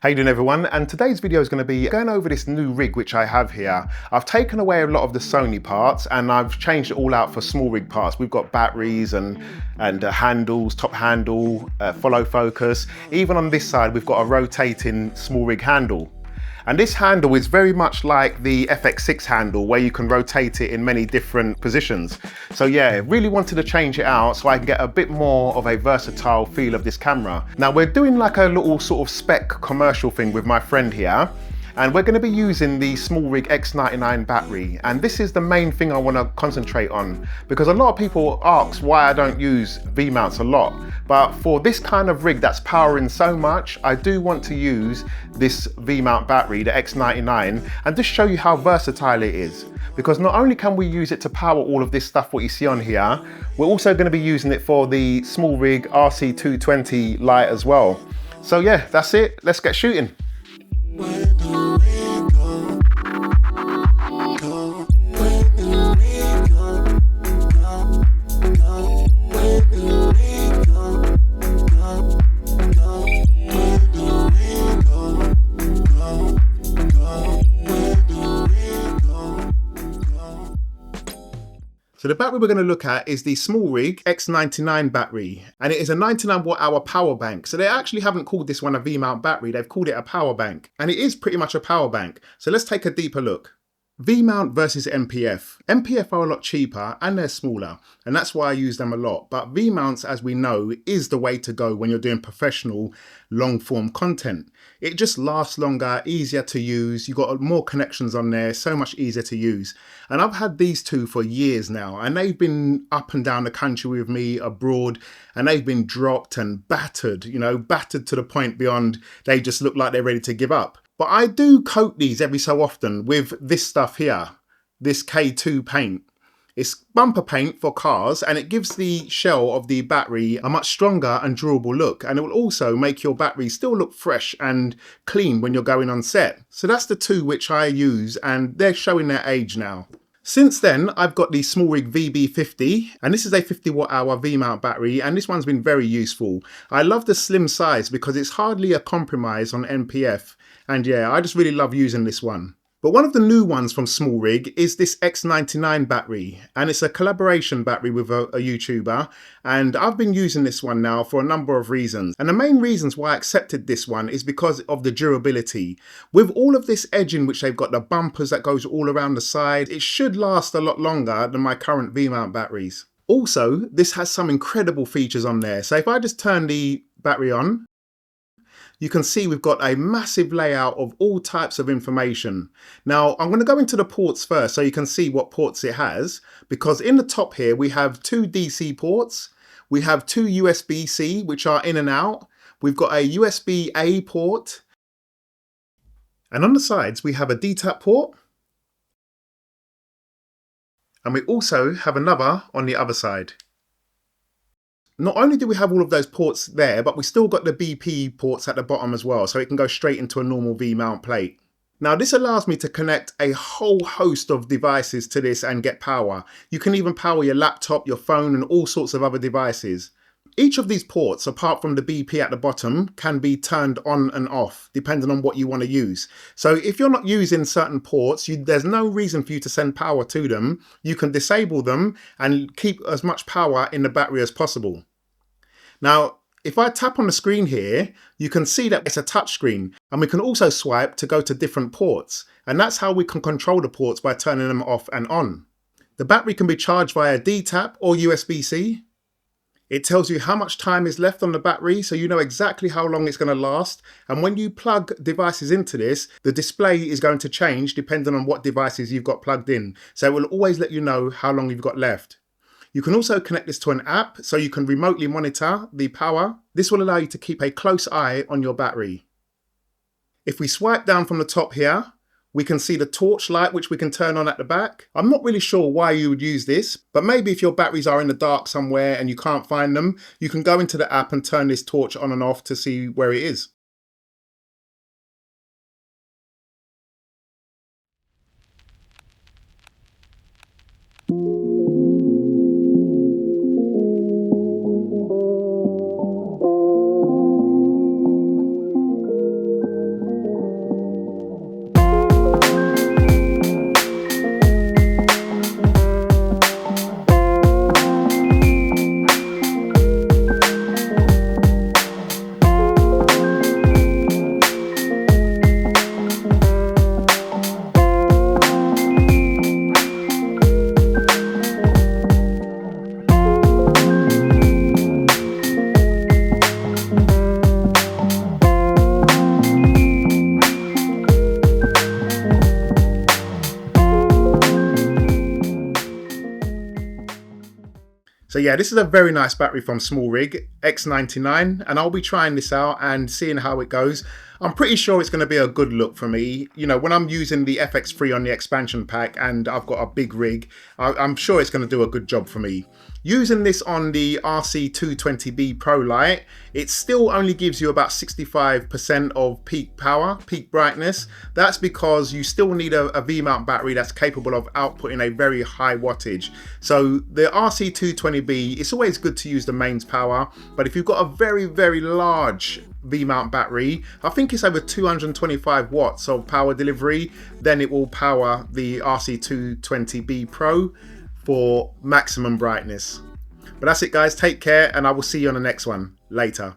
How you doing, everyone? And today's video is going to be going over this new rig which I have here. I've taken away a lot of the Sony parts and I've changed it all out for SmallRig parts. We've got batteries and handles, top handle, follow focus. Even on this side we've got a rotating SmallRig handle. And this handle is very much like the FX6 handle where you can rotate it in many different positions. So yeah, really wanted to change it out so I can get a bit more of a versatile feel of this camera. Now we're doing like a little sort of spec commercial thing with my friend here. And we're going to be using the SmallRig X99 battery, and this is the main thing I want to concentrate on because a lot of people ask why I don't use V-mounts a lot, but for this kind of rig that's powering so much, I do want to use this V-mount battery, the X99, and just show you how versatile it is. Because not only can we use it to power all of this stuff what you see on here, we're also going to be using it for the SmallRig RC220 light as well. So yeah, that's it. Let's get shooting. So the battery we're going to look at is the SmallRig X99 battery, and it is a 99 watt hour power bank. So they actually haven't called this one a V-mount battery, they've called it a power bank, and it is pretty much a power bank. So let's take a deeper look. V-mount versus MPF. MPF are a lot cheaper and they're smaller, and that's why I use them a lot. But V-mounts, as we know, is the way to go when you're doing professional long form content. It just lasts longer, easier to use, you've got more connections on there, so much easier to use. And I've had these two for years now, and they've been up and down the country with me, abroad, and they've been dropped and battered, you know, battered to the point beyond they just look like they're ready to give up. But I do coat these every so often with this stuff here, this K2 paint. It's bumper paint for cars, and it gives the shell of the battery a much stronger and durable look, and it will also make your battery still look fresh and clean when you're going on set. So that's the two which I use, and they're showing their age now. Since then, I've got the SmallRig VB50, and this is a 50 watt hour V-mount battery, and this one's been very useful. I love the slim size because it's hardly a compromise on MPF, and yeah, I just really love using this one. But one of the new ones from SmallRig is this X99 battery, and it's a collaboration battery with a YouTuber, and I've been using this one now for a number of reasons. And the main reasons why I accepted this one is because of the durability. With all of this edging which they've got, the bumpers that goes all around the side, it should last a lot longer than my current V-mount batteries. Also, this has some incredible features on there. So if I just turn the battery on, you can see we've got a massive layout of all types of information. Now, I'm going to go into the ports first so you can see what ports it has, because in the top here we have two DC ports, we have two USB-C which are in and out, we've got a USB-A port, and on the sides we have a DTAP port, and we also have another on the other side. Not only do we have all of those ports there, but we still got the BP ports at the bottom as well, so it can go straight into a normal V-mount plate. Now this allows me to connect a whole host of devices to this and get power. You can even power your laptop, your phone, and all sorts of other devices. Each of these ports, apart from the BP at the bottom, can be turned on and off depending on what you want to use. So if you're not using certain ports, there's no reason for you to send power to them. You can disable them and keep as much power in the battery as possible. Now, if I tap on the screen here, you can see that it's a touch screen, and we can also swipe to go to different ports. And that's how we can control the ports, by turning them off and on. The battery can be charged via DTAP or USB-C. It tells you how much time is left on the battery, so you know exactly how long it's going to last. And when you plug devices into this, the display is going to change depending on what devices you've got plugged in. So it will always let you know how long you've got left. You can also connect this to an app so you can remotely monitor the power. This will allow you to keep a close eye on your battery. If we swipe down from the top here, we can see the torch light which we can turn on at the back. I'm not really sure why you would use this, but maybe if your batteries are in the dark somewhere and you can't find them, you can go into the app and turn this torch on and off to see where it is. So yeah, this is a very nice battery from SmallRig X99, and I'll be trying this out and seeing how it goes. I'm pretty sure it's going to be a good look for me. You know, when I'm using the FX3 on the expansion pack and I've got a big rig, I'm sure it's going to do a good job for me. Using this on the RC220B Pro Lite, it still only gives you about 65% of peak power, peak brightness. That's because you still need a vmount battery that's capable of outputting a very high wattage. So the RC220B, it's always good to use the mains power, but if you've got a very, very large vmount battery, I think it's over 225 watts of power delivery, then it will power the RC220B Pro for maximum brightness. But that's it guys, take care and I will see you on the next one. Later.